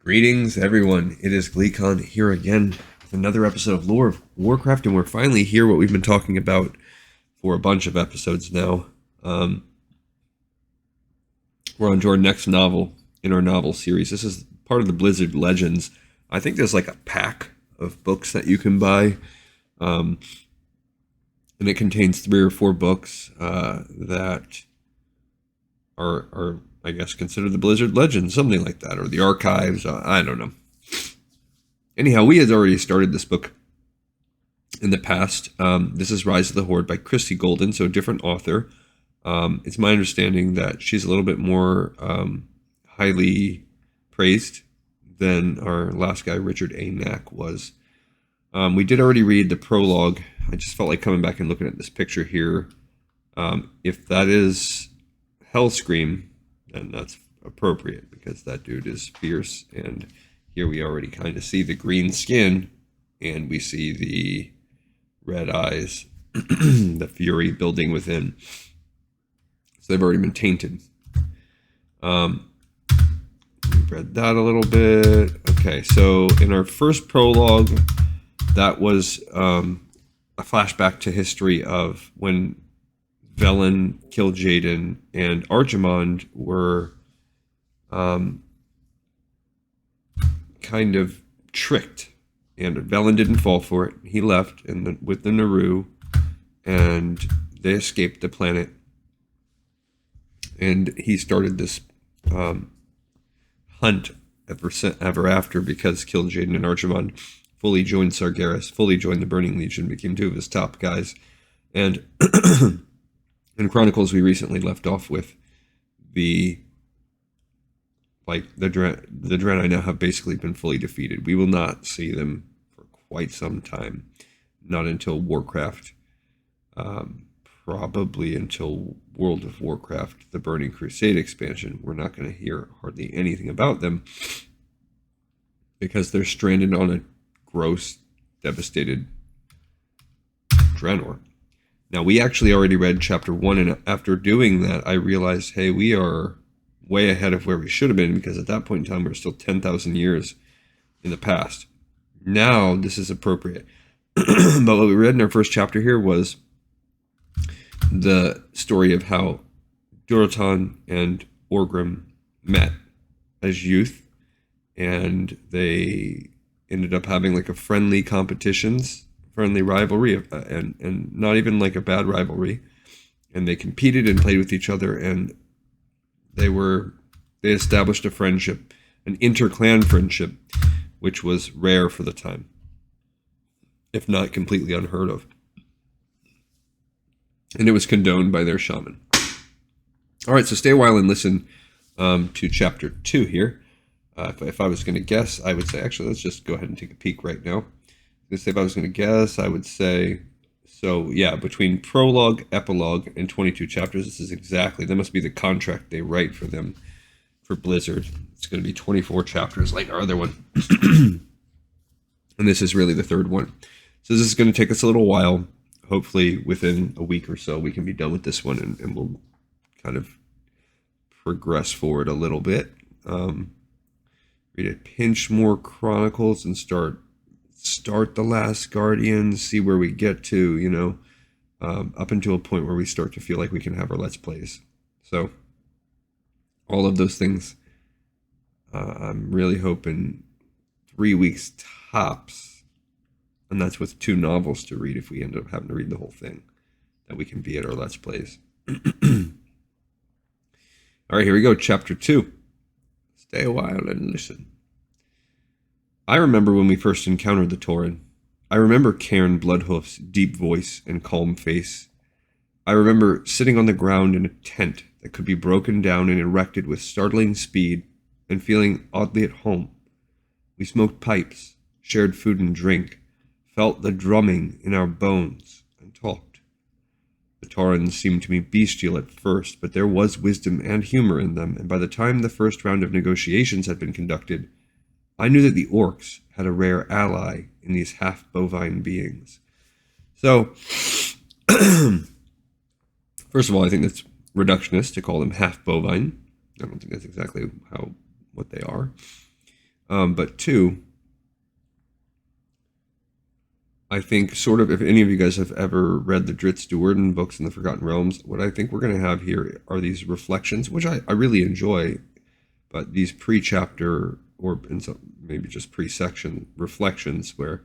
Greetings, everyone. It is GleeCon here again with another episode of Lore of Warcraft, and we're finally here. What we've been talking about for a bunch of episodes now. We're on to our next novel in our novel series. This is part of the Blizzard Legends. I think there's like a pack of books that you can buy, and it contains 3 or 4 books that are I guess considered the Blizzard Legends, something like that, or the archives. I don't know. Anyhow, we had already started this book in the past. This is Rise of the Horde by Christy Golden, so a different author. It's my understanding that she's a little bit more highly praised than our last guy, Richard A. Knack, was. We did already read the prologue. I just felt like coming back and looking at this picture here. If that is Hellscream, then that's appropriate because that dude is fierce. And here we already kind of see the green skin and we see the red eyes, the fury building within. So they've already been tainted. We read that a little bit. Okay, so in our first prologue, that was a flashback to history of when Velen, Kil'jaeden, and Arjamond were kind of tricked. And Velen didn't fall for it. He left with the Naru, and they escaped the planet. And he started this hunt ever after because Kil'jaeden and Arjamond fully joined Sargeras, fully joined the Burning Legion, became 2 of his top guys. And in Chronicles, we recently left off with the draenei now have basically been fully defeated. We will not see them for quite some time, not until Warcraft, probably until World of Warcraft, the Burning Crusade expansion. We're not going to hear hardly anything about them because they're stranded on a gross, devastated Draenor. Now, we actually already read chapter 1, and after doing that, I realized, hey, we are way ahead of where we should have been, because at that point in time, we're still 10,000 years in the past. Now, this is appropriate. But what we read in our first chapter here was the story of how Durotan and Orgrim met as youth, and they ended up having like a friendly rivalry, and not even like a bad rivalry, and they competed and played with each other, and they established a friendship, an inter-clan friendship, which was rare for the time, if not completely unheard of, and it was condoned by their shaman. All right, so stay a while and listen to chapter 2 here. If I was going to guess, I would say, actually, let's just go ahead and take a peek right now. If I was going to guess, I would say, so yeah, between prologue, epilogue, and 22 chapters, this is exactly, that must be the contract they write for them, for Blizzard. It's going to be 24 chapters like our other one. And this is really the 3rd one. So this is going to take us a little while. Hopefully within a week or so, we can be done with this one, and we'll kind of progress forward a little bit. Read a pinch more Chronicles and start the Last Guardian, see where we get to, up until a point where we start to feel like we can have our Let's Plays. So all of those things, I'm really hoping 3 weeks tops, and that's with 2 novels to read if we end up having to read the whole thing, that we can be at our Let's Plays. All right, here we go, chapter 2. Stay a while and listen. I remember when we first encountered the Tauren. I remember Cairn Bloodhoof's deep voice and calm face. I remember sitting on the ground in a tent that could be broken down and erected with startling speed and feeling oddly at home. We smoked pipes, shared food and drink, felt the drumming in our bones, and talked. The Taurens seemed to me bestial at first, but there was wisdom and humor in them, and by the time the first round of negotiations had been conducted, I knew that the Orcs had a rare ally in these half-bovine beings. So, first of all, I think that's reductionist to call them half-bovine. I don't think that's exactly what they are. But two, I think sort of, if any of you guys have ever read the Dritz Duerden books in the Forgotten Realms, what I think we're going to have here are these reflections, which I really enjoy, but these pre-chapter or in some, maybe just pre-section reflections where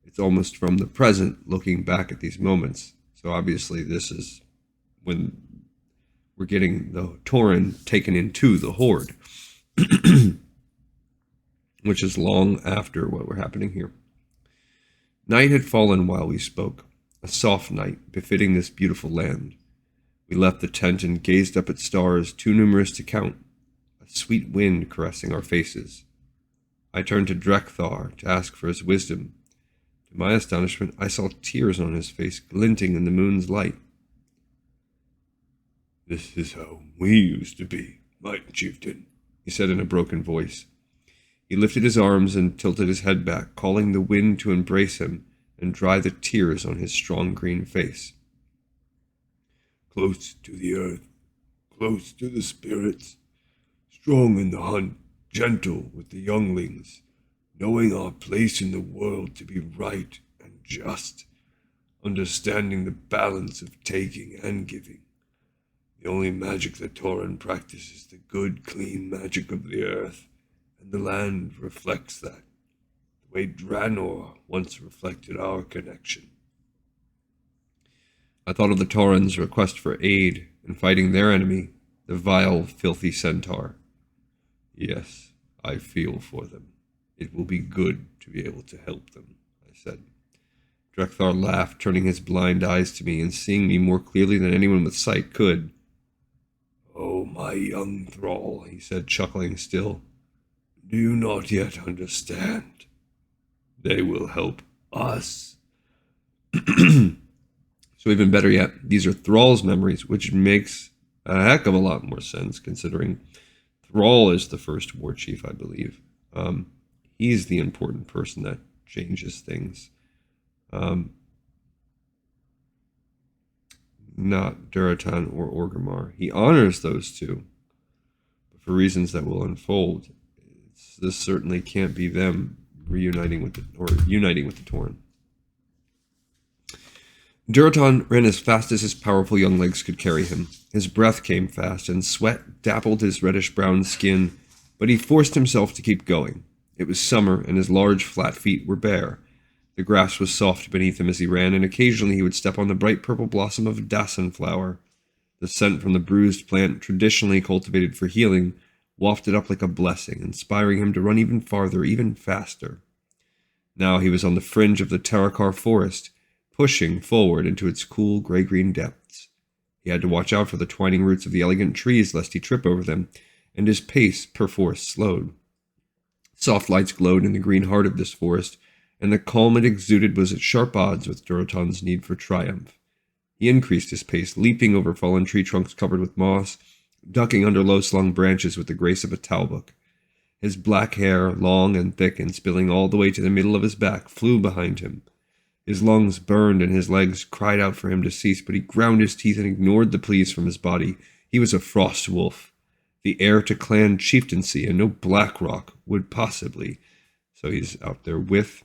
it's almost from the present looking back at these moments. So obviously this is when we're getting the Tauren taken into the Horde, which is long after what were happening here. Night had fallen while we spoke, a soft night befitting this beautiful land. We left the tent and gazed up at stars too numerous to count, a sweet wind caressing our faces. I turned to Drekthar to ask for his wisdom. To my astonishment, I saw tears on his face glinting in the moon's light. "This is how we used to be, my chieftain," he said in a broken voice. He lifted his arms and tilted his head back, calling the wind to embrace him and dry the tears on his strong green face. "Close to the earth, close to the spirits, strong in the hunt, gentle with the younglings, knowing our place in the world to be right and just, understanding the balance of taking and giving. The only magic that Tauren practices is the good, clean magic of the earth, and the land reflects that, the way Draenor once reflected our connection." I thought of the Tauren's request for aid in fighting their enemy, the vile, filthy centaur. "Yes, I feel for them. It will be good to be able to help them," I said. Drekthar laughed, turning his blind eyes to me and seeing me more clearly than anyone with sight could. "Oh, my young thrall," he said, chuckling still. "Do you not yet understand? They will help us." So even better yet, these are Thrall's memories, which makes a heck of a lot more sense considering Thrall is the first war chief, I believe. He's the important person that changes things. Not Durotan or Orgrimmar. He honors those two, but for reasons that will unfold, this certainly can't be them uniting with the Tauren. Durotan ran as fast as his powerful young legs could carry him. His breath came fast, and sweat dappled his reddish-brown skin, but he forced himself to keep going. It was summer, and his large, flat feet were bare. The grass was soft beneath him as he ran, and occasionally he would step on the bright purple blossom of Dasan flower. The scent from the bruised plant, traditionally cultivated for healing, wafted up like a blessing, inspiring him to run even farther, even faster. Now he was on the fringe of the Tarakar forest, pushing forward into its cool gray-green depths. He had to watch out for the twining roots of the elegant trees lest he trip over them, and his pace perforce slowed. Soft lights glowed in the green heart of this forest, and the calm it exuded was at sharp odds with Durotan's need for triumph. He increased his pace, leaping over fallen tree trunks covered with moss, ducking under low-slung branches with the grace of a talbuk. His black hair, long and thick and spilling all the way to the middle of his back, flew behind him. His lungs burned and his legs cried out for him to cease, but he ground his teeth and ignored the pleas from his body. He was a frost wolf, the heir to clan chieftaincy, and no Blackrock would possibly. So he's out there with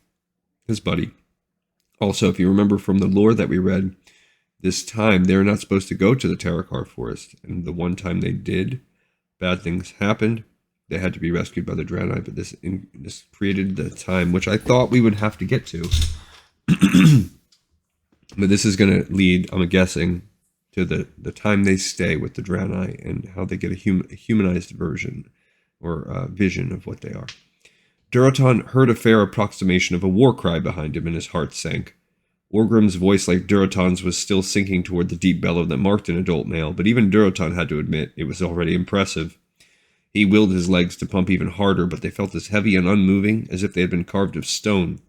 his buddy. Also, if you remember from the lore that we read, this time they were not supposed to go to the Tarakar forest, and the one time they did, bad things happened. They had to be rescued by the draenei, but this created the time which I thought we would have to get to. But this is going to lead, I'm guessing, to the time they stay with the draenei and how they get a humanized version or vision of what they are. Durotan heard a fair approximation of a war cry behind him, and his heart sank. Orgrim's voice, like Durotan's, was still sinking toward the deep bellow that marked an adult male, but even Durotan had to admit it was already impressive. He willed his legs to pump even harder, but they felt as heavy and unmoving as if they had been carved of stone.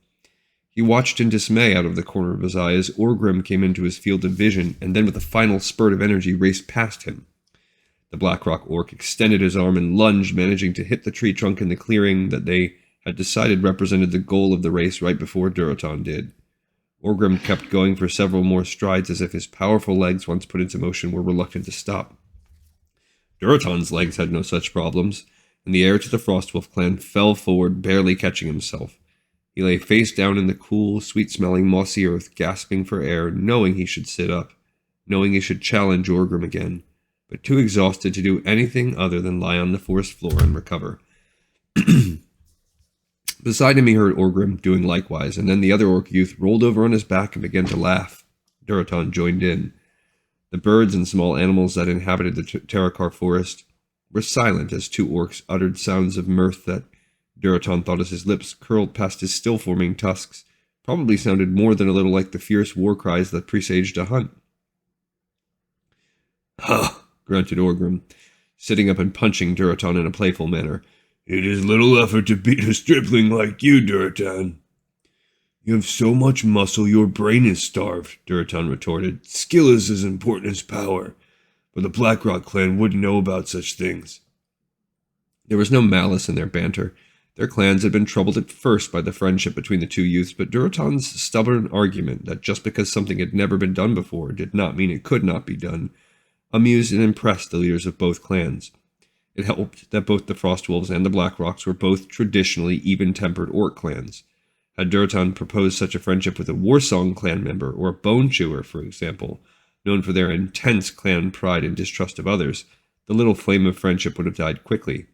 He watched in dismay out of the corner of his eye as Orgrim came into his field of vision, and then with a final spurt of energy raced past him. The Blackrock orc extended his arm and lunged, managing to hit the tree trunk in the clearing that they had decided represented the goal of the race right before Durotan did. Orgrim kept going for several more strides as if his powerful legs, once put into motion, were reluctant to stop. Durotan's legs had no such problems, and the heir to the Frostwolf clan fell forward, barely catching himself. He lay face down in the cool, sweet-smelling, mossy earth, gasping for air, knowing he should sit up, knowing he should challenge Orgrim again, but too exhausted to do anything other than lie on the forest floor and recover. Beside him he heard Orgrim doing likewise, and then the other orc youth rolled over on his back and began to laugh. Durotan joined in. The birds and small animals that inhabited the Terrakar forest were silent as two orcs uttered sounds of mirth that Durotan thought, as his lips curled past his still-forming tusks, probably sounded more than a little like the fierce war cries that presaged a hunt. "Ha!" grunted Orgrim, sitting up and punching Durotan in a playful manner. "It is little effort to beat a stripling like you, Durotan." "You have so much muscle, your brain is starved," Durotan retorted. "Skill is as important as power, but the Blackrock clan wouldn't know about such things." There was no malice in their banter. Their clans had been troubled at first by the friendship between the two youths, but Durotan's stubborn argument that just because something had never been done before did not mean it could not be done amused and impressed the leaders of both clans. It helped that both the Frostwolves and the Blackrocks were both traditionally even-tempered orc clans. Had Durotan proposed such a friendship with a Warsong clan member, or a Bone Chewer, for example, known for their intense clan pride and distrust of others, the little flame of friendship would have died quickly.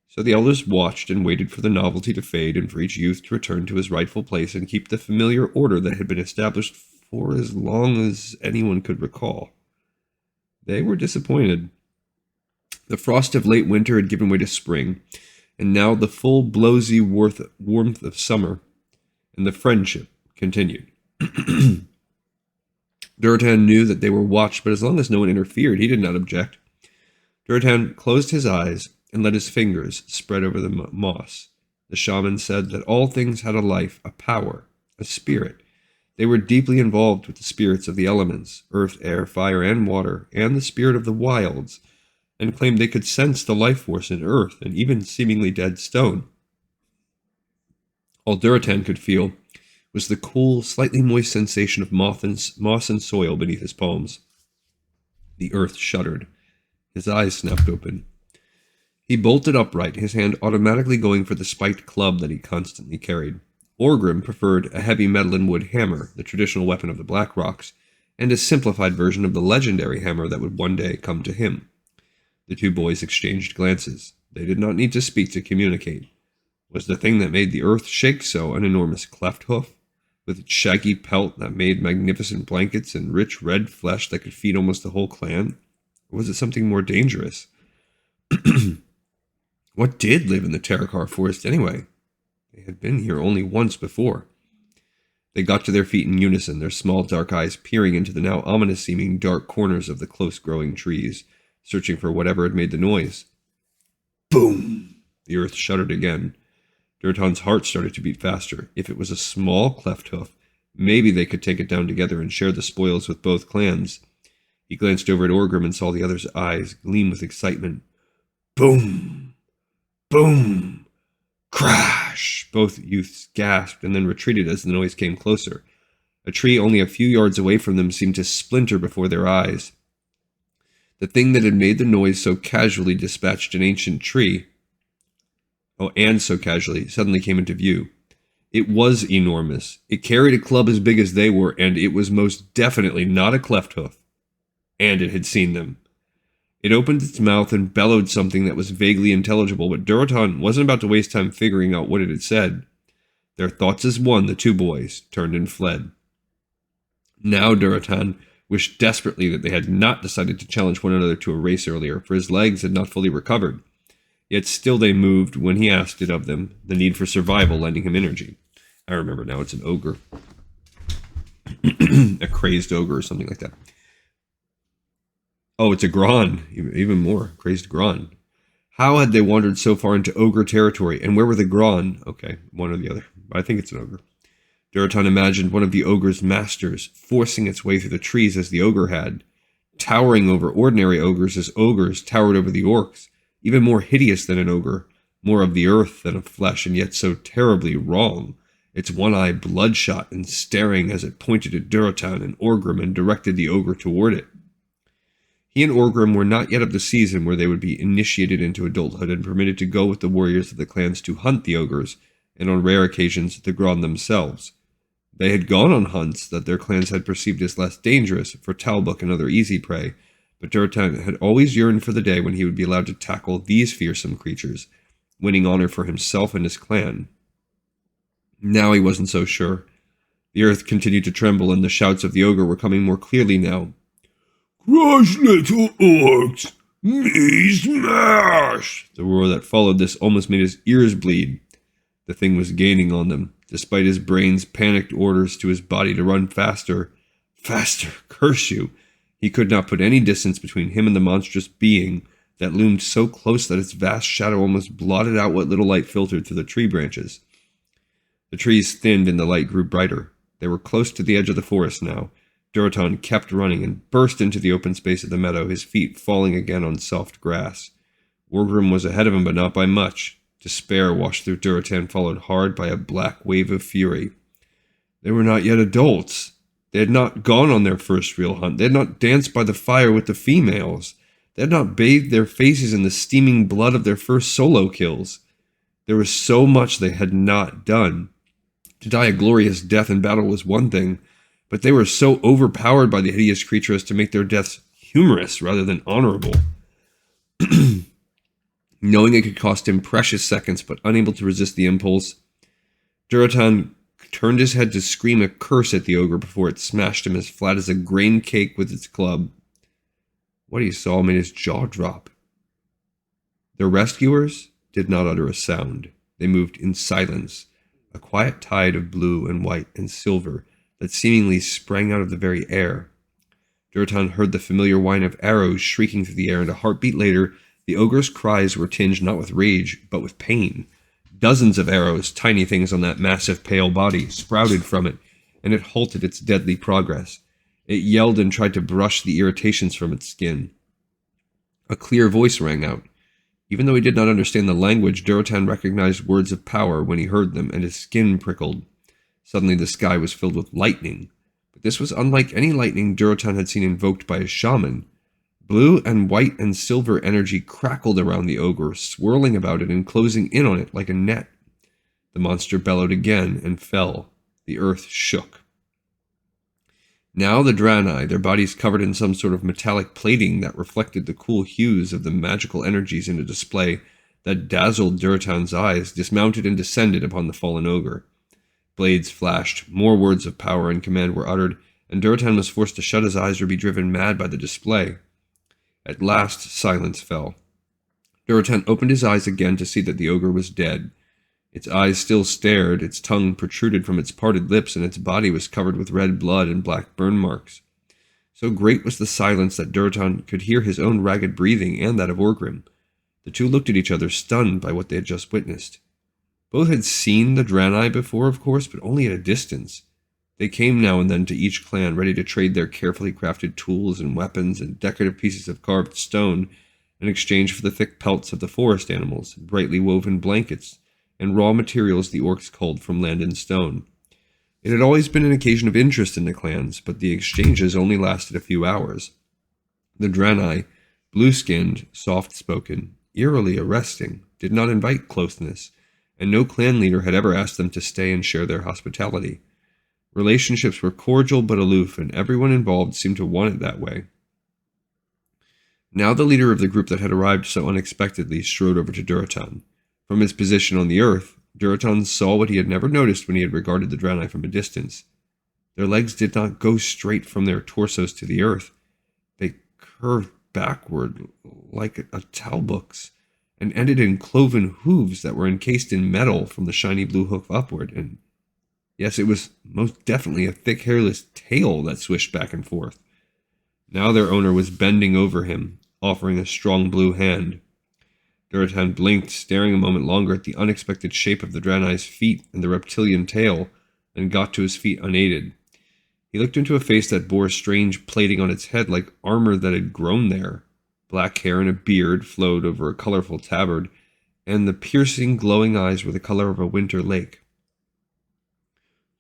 So the elders watched and waited for the novelty to fade and for each youth to return to his rightful place and keep the familiar order that had been established for as long as anyone could recall. They were disappointed. The frost of late winter had given way to spring, and now the full blowsy warmth of summer, and the friendship continued. Durotan knew that they were watched, but as long as no one interfered, he did not object. Durotan closed his eyes and let his fingers spread over the moss. The shaman said that all things had a life, a power, a spirit. They were deeply involved with the spirits of the elements, earth, air, fire, and water, and the spirit of the wilds, and claimed they could sense the life force in earth and even seemingly dead stone. All Durotan could feel was the cool, slightly moist sensation of moss and soil beneath his palms. The earth shuddered. His eyes snapped open. He bolted upright, his hand automatically going for the spiked club that he constantly carried. Orgrim preferred a heavy metal and wood hammer, the traditional weapon of the Blackrocks, and a simplified version of the legendary hammer that would one day come to him. The two boys exchanged glances. They did not need to speak to communicate. Was the thing that made the earth shake so an enormous cleft hoof, with its shaggy pelt that made magnificent blankets and rich red flesh that could feed almost the whole clan? Or was it something more dangerous? What did live in the Terrakar forest anyway? They had been here only once before. They got to their feet in unison, their small dark eyes peering into the now ominous-seeming dark corners of the close-growing trees, searching for whatever had made the noise. Boom! The earth shuddered again. Durotan's heart started to beat faster. If it was a small cleft hoof, maybe they could take it down together and share the spoils with both clans. He glanced over at Orgrim and saw the other's eyes gleam with excitement. Boom! Boom! Crash! Both youths gasped and then retreated as the noise came closer. A tree only a few yards away from them seemed to splinter before their eyes. The thing that had made the noise so casually dispatched an ancient tree, so casually, suddenly came into view. It was enormous. It carried a club as big as they were, and it was most definitely not a cleft hoof. And it had seen them. It opened its mouth and bellowed something that was vaguely intelligible, but Durotan wasn't about to waste time figuring out what it had said. Their thoughts as one, the two boys turned and fled. Now Durotan wished desperately that they had not decided to challenge one another to a race earlier, for his legs had not fully recovered. Yet still they moved when he asked it of them, the need for survival lending him energy. I remember now, it's an ogre. A crazed ogre or something like that. Oh, it's a Gron, even more, crazed Gron. How had they wandered so far into ogre territory, and where were the Gron? Okay, one or the other, but I think it's an ogre. Durotan imagined one of the ogre's masters forcing its way through the trees as the ogre had, towering over ordinary ogres as ogres towered over the orcs, even more hideous than an ogre, more of the earth than of flesh, and yet so terribly wrong, its one eye bloodshot and staring as it pointed at Durotan and Orgrim and directed the ogre toward it. He and Orgrim were not yet of the season where they would be initiated into adulthood and permitted to go with the warriors of the clans to hunt the ogres, and on rare occasions the Grond themselves. They had gone on hunts that their clans had perceived as less dangerous for Talbuk and other easy prey, but Durotan had always yearned for the day when he would be allowed to tackle these fearsome creatures, winning honor for himself and his clan. Now he wasn't so sure. The earth continued to tremble, and the shouts of the ogre were coming more clearly now. "Crush, little orcs! Me smash!" The roar that followed this almost made his ears bleed. The thing was gaining on them, despite his brain's panicked orders to his body to run faster. Faster, curse you! He could not put any distance between him and the monstrous being that loomed so close that its vast shadow almost blotted out what little light filtered through the tree branches. The trees thinned and the light grew brighter. They were close to the edge of the forest now. Durotan kept running and burst into the open space of the meadow, his feet falling again on soft grass. Orgrim was ahead of him, but not by much. Despair washed through Durotan, followed hard by a black wave of fury. They were not yet adults. They had not gone on their first real hunt. They had not danced by the fire with the females. They had not bathed their faces in the steaming blood of their first solo kills. There was so much they had not done. To die a glorious death in battle was one thing, but they were so overpowered by the hideous creature as to make their deaths humorous rather than honorable. Knowing it could cost him precious seconds, but unable to resist the impulse, Durotan turned his head to scream a curse at the ogre before it smashed him as flat as a grain cake with its club. What he saw made his jaw drop. The rescuers did not utter a sound. They moved in silence, a quiet tide of blue and white and silver that seemingly sprang out of the very air. Durotan heard the familiar whine of arrows shrieking through the air, and a heartbeat later, the ogre's cries were tinged not with rage, but with pain. Dozens of arrows, tiny things on that massive pale body, sprouted from it, and it halted its deadly progress. It yelled and tried to brush the irritations from its skin. A clear voice rang out. Even though he did not understand the language, Durotan recognized words of power when he heard them, and his skin prickled. Suddenly the sky was filled with lightning, but this was unlike any lightning Durotan had seen invoked by a shaman. Blue and white and silver energy crackled around the ogre, swirling about it and closing in on it like a net. The monster bellowed again and fell. The earth shook. Now the draenei, their bodies covered in some sort of metallic plating that reflected the cool hues of the magical energies in a display that dazzled Durotan's eyes, dismounted and descended upon the fallen ogre. Blades flashed, more words of power and command were uttered, and Durotan was forced to shut his eyes or be driven mad by the display. At last silence fell. Durotan opened his eyes again to see that the ogre was dead. Its eyes still stared, its tongue protruded from its parted lips, and its body was covered with red blood and black burn marks. So great was the silence that Durotan could hear his own ragged breathing and that of Orgrim. The two looked at each other, stunned by what they had just witnessed. Both had seen the draenei before, of course, but only at a distance. They came now and then to each clan, ready to trade their carefully crafted tools and weapons and decorative pieces of carved stone in exchange for the thick pelts of the forest animals, brightly woven blankets, and raw materials the orcs culled from land and stone. It had always been an occasion of interest in the clans, but the exchanges only lasted a few hours. The draenei, blue-skinned, soft-spoken, eerily arresting, did not invite closeness, and no clan leader had ever asked them to stay and share their hospitality. Relationships were cordial but aloof, and everyone involved seemed to want it that way. Now the leader of the group that had arrived so unexpectedly strode over to Durotan. From his position on the earth, Durotan saw what he had never noticed when he had regarded the draenei from a distance. Their legs did not go straight from their torsos to the earth. They curved backward like a talbuk's, and ended in cloven hooves that were encased in metal from the shiny blue hoof upward, and yes, it was most definitely a thick hairless tail that swished back and forth. Now their owner was bending over him, offering a strong blue hand. Durotan blinked, staring a moment longer at the unexpected shape of the draenei's feet and the reptilian tail, and got to his feet unaided. He looked into a face that bore strange plating on its head like armor that had grown there. Black hair and a beard flowed over a colorful tabard, and the piercing, glowing eyes were the color of a winter lake.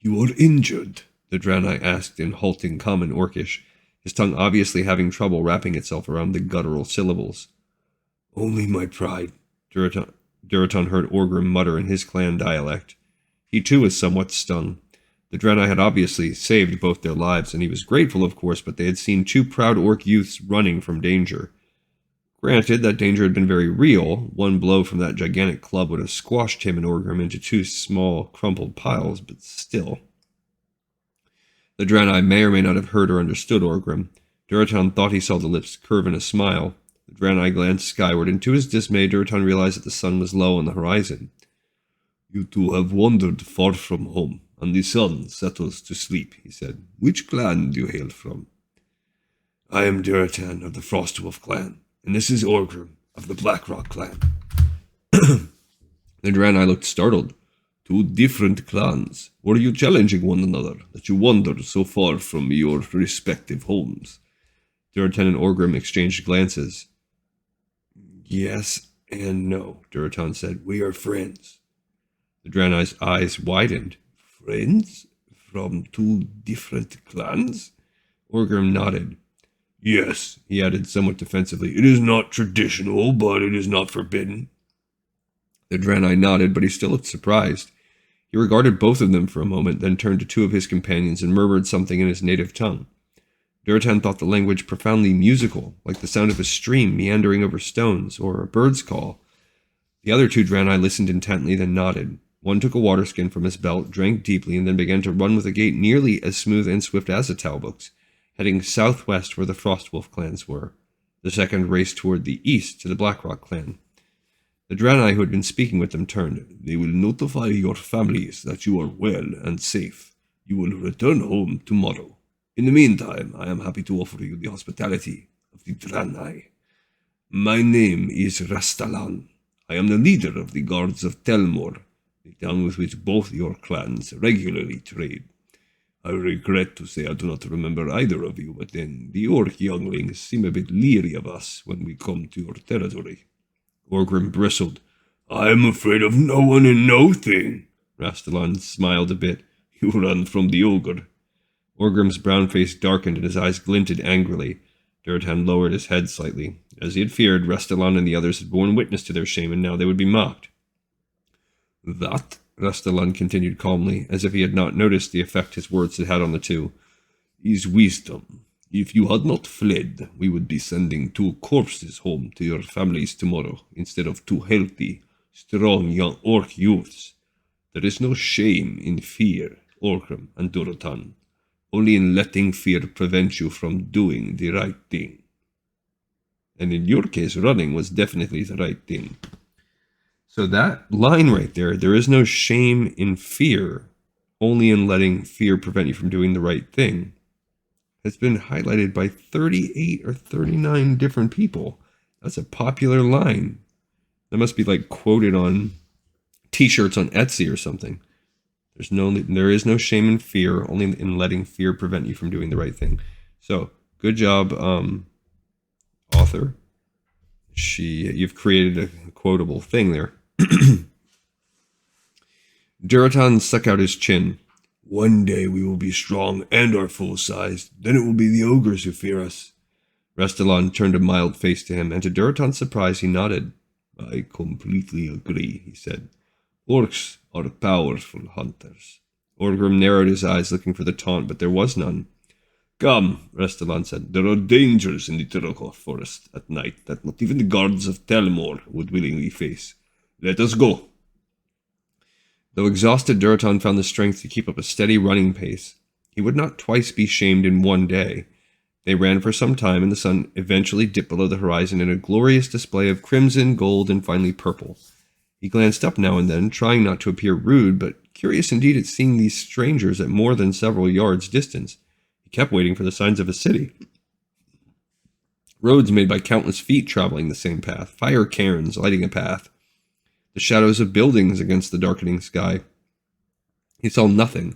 "You are injured?" the draenei asked in halting common Orcish, his tongue obviously having trouble wrapping itself around the guttural syllables. Only my pride, Durotan heard Orgrim mutter in his clan dialect. He too was somewhat stung. The draenei had obviously saved both their lives, and he was grateful, of course, but they had seen two proud orc youths running from danger. Granted, that danger had been very real. One blow from that gigantic club would have squashed him and Orgrim into two small, crumpled piles, but still. The draenei may or may not have heard or understood Orgrim. Durotan thought he saw the lips curve in a smile. The draenei glanced skyward, and to his dismay, Durotan realized that the sun was low on the horizon. You two have wandered far from home, and the sun settles to sleep, he said. Which clan do you hail from? I am Durotan of the Frostwolf clan, and this is Orgrim of the Blackrock clan. The draenei looked startled. Two different clans. Were you challenging one another, that you wandered so far from your respective homes? Durotan and Orgrim exchanged glances. Yes and no, Durotan said. We are friends. The draenei's eyes widened. Friends? From two different clans? Orgrim nodded. Yes, he added somewhat defensively. It is not traditional, but it is not forbidden. The draenei nodded, but he still looked surprised. He regarded both of them for a moment, then turned to two of his companions and murmured something in his native tongue. Durotan thought the language profoundly musical, like the sound of a stream meandering over stones, or a bird's call. The other two draenei listened intently, then nodded. One took a water skin from his belt, drank deeply, and then began to run with a gait nearly as smooth and swift as a Talbuk's, heading southwest where the Frostwolf clans were. The second raced toward the east to the Blackrock clan. The draenei who had been speaking with them turned. They will notify your families that you are well and safe. You will return home tomorrow. In the meantime, I am happy to offer you the hospitality of the draenei. My name is Rastalan. I am the leader of the guards of Telmor, the town with which both your clans regularly trade. I regret to say I do not remember either of you, but then the orc younglings seem a bit leery of us when we come to your territory. Orgrim bristled. I am afraid of no one and no thing. Rastalan smiled a bit. You run from the ogre. Orgrim's brown face darkened and his eyes glinted angrily. Durotan lowered his head slightly. As he had feared, Rastalan and the others had borne witness to their shame, and now they would be mocked. That, Rastalan continued calmly, as if he had not noticed the effect his words had had on the two, is wisdom. If you had not fled, we would be sending two corpses home to your families tomorrow, instead of two healthy, strong young orc youths. There is no shame in fear, Orgrim and Durotan, only in letting fear prevent you from doing the right thing. And in your case, running was definitely the right thing. So that line right there is no shame in fear, only in letting fear prevent you from doing the right thing, has been highlighted by 38 or 39 different people. That's a popular line. That must be like quoted on t-shirts on Etsy or something. There is no shame in fear, only in letting fear prevent you from doing the right thing. So, good job, author. You've created a quotable thing there. Durotan stuck out his chin. One day we will be strong and are full-sized. Then it will be the ogres who fear us. Rastalan turned a mild face to him, and to Durotan's surprise he nodded. I completely agree, he said. Orcs are powerful hunters. Orgrim narrowed his eyes, looking for the taunt, but there was none. Come, Rastalan said. There are dangers in the Turokor forest at night that not even the guards of Telmor would willingly face. Let us go. Though exhausted, Durotan found the strength to keep up a steady running pace. He would not twice be shamed in one day. They ran for some time, and the sun eventually dipped below the horizon in a glorious display of crimson, gold, and finally purple. He glanced up now and then, trying not to appear rude, but curious indeed at seeing these strangers at more than several yards' distance. He kept waiting for the signs of a city. Roads made by countless feet traveling the same path, fire cairns lighting a path, the shadows of buildings against the darkening sky. He saw nothing,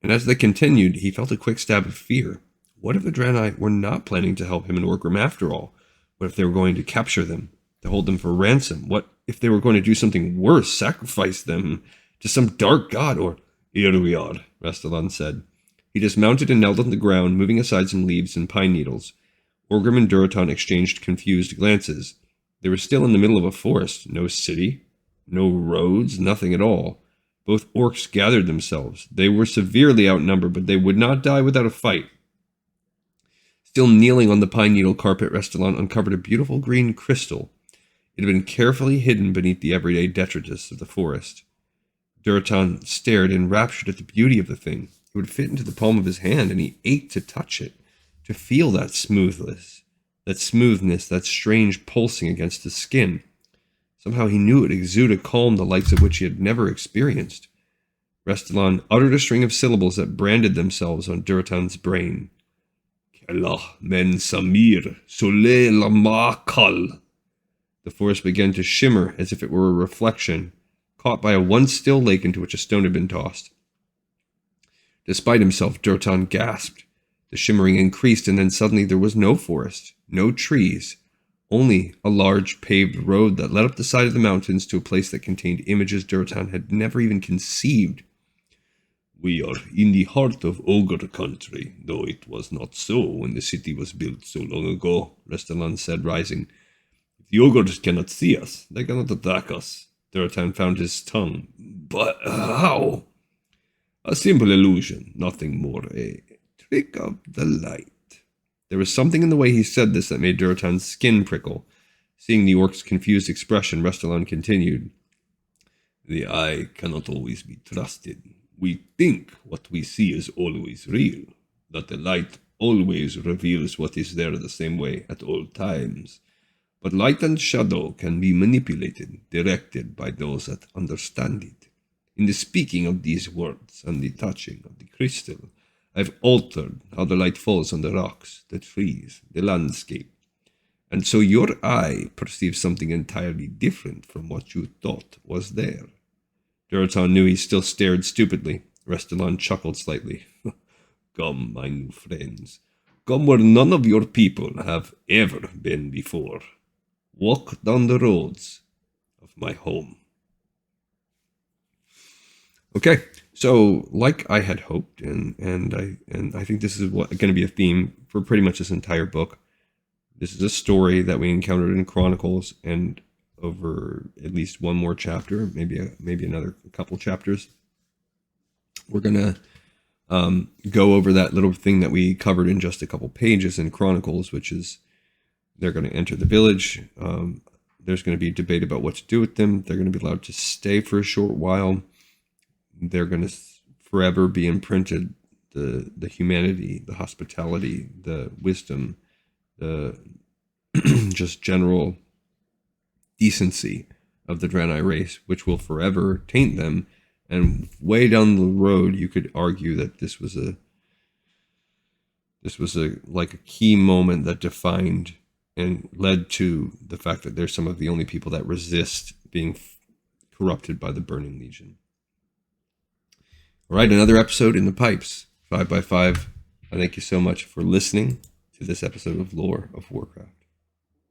and as they continued, he felt a quick stab of fear. What if the draenei were not planning to help him and Orgrim after all? What if they were going to capture them, to hold them for ransom? What if they were going to do something worse, sacrifice them to some dark god? Or, here we are, Rastalan said. He dismounted and knelt on the ground, moving aside some leaves and pine needles. Orgrim and Durotan exchanged confused glances. They were still in the middle of a forest. No city, no roads, nothing at all. Both orcs gathered themselves. They were severely outnumbered, but they would not die without a fight. Still kneeling on the pine needle carpet, Restylon uncovered a beautiful green crystal. It had been carefully hidden beneath the everyday detritus of the forest. Durotan stared enraptured at the beauty of the thing. It would fit into the palm of his hand, and he ached to touch it, to feel that smoothness, that strange pulsing against his skin. Somehow he knew it exuded a calm the likes of which he had never experienced. Restylon uttered a string of syllables that branded themselves on Durotan's brain. Kelah men samir, sole lamakal. The forest began to shimmer as if it were a reflection, caught by a once still lake into which a stone had been tossed. Despite himself, Durotan gasped. The shimmering increased, and then suddenly there was no forest, no trees, only a large paved road that led up the side of the mountains to a place that contained images Durotan had never even conceived. We are in the heart of Ogre country, though it was not so when the city was built so long ago, Restylon said, rising. If the Ogres cannot see us, they cannot attack us. Durotan found his tongue. But how? A simple illusion, nothing more. A trick of the light. There was something in the way he said this that made Durotan's skin prickle. Seeing the orc's confused expression, Restylon continued. The eye cannot always be trusted. We think what we see is always real, that the light always reveals what is there the same way at all times. But light and shadow can be manipulated, directed by those that understand it. In the speaking of these words and the touching of the crystal, I've altered how the light falls on the rocks, the trees, the landscape. And so your eye perceives something entirely different from what you thought was there. Durotan knew he still stared stupidly. Restylon chuckled slightly. Come, my new friends. Come where none of your people have ever been before. Walk down the roads of my home. Okay, so like I had hoped, and I think this is going to be a theme for pretty much this entire book. This is a story that we encountered in Chronicles, and over at least one more chapter, maybe another couple chapters, we're gonna go over that little thing that we covered in just a couple pages in Chronicles, which is they're going to enter the village. There's going to be debate about what to do with them. They're going to be allowed to stay for a short while. They're going to forever be imprinted the humanity, the hospitality, the wisdom, the just general decency of the Draenei race, which will forever taint them. And way down the road, you could argue that this was a like a key moment that defined and led to the fact that they're some of the only people that resist being corrupted by the Burning Legion. All right, another episode in the pipes, 5x5. I thank you so much for listening to this episode of Lore of Warcraft.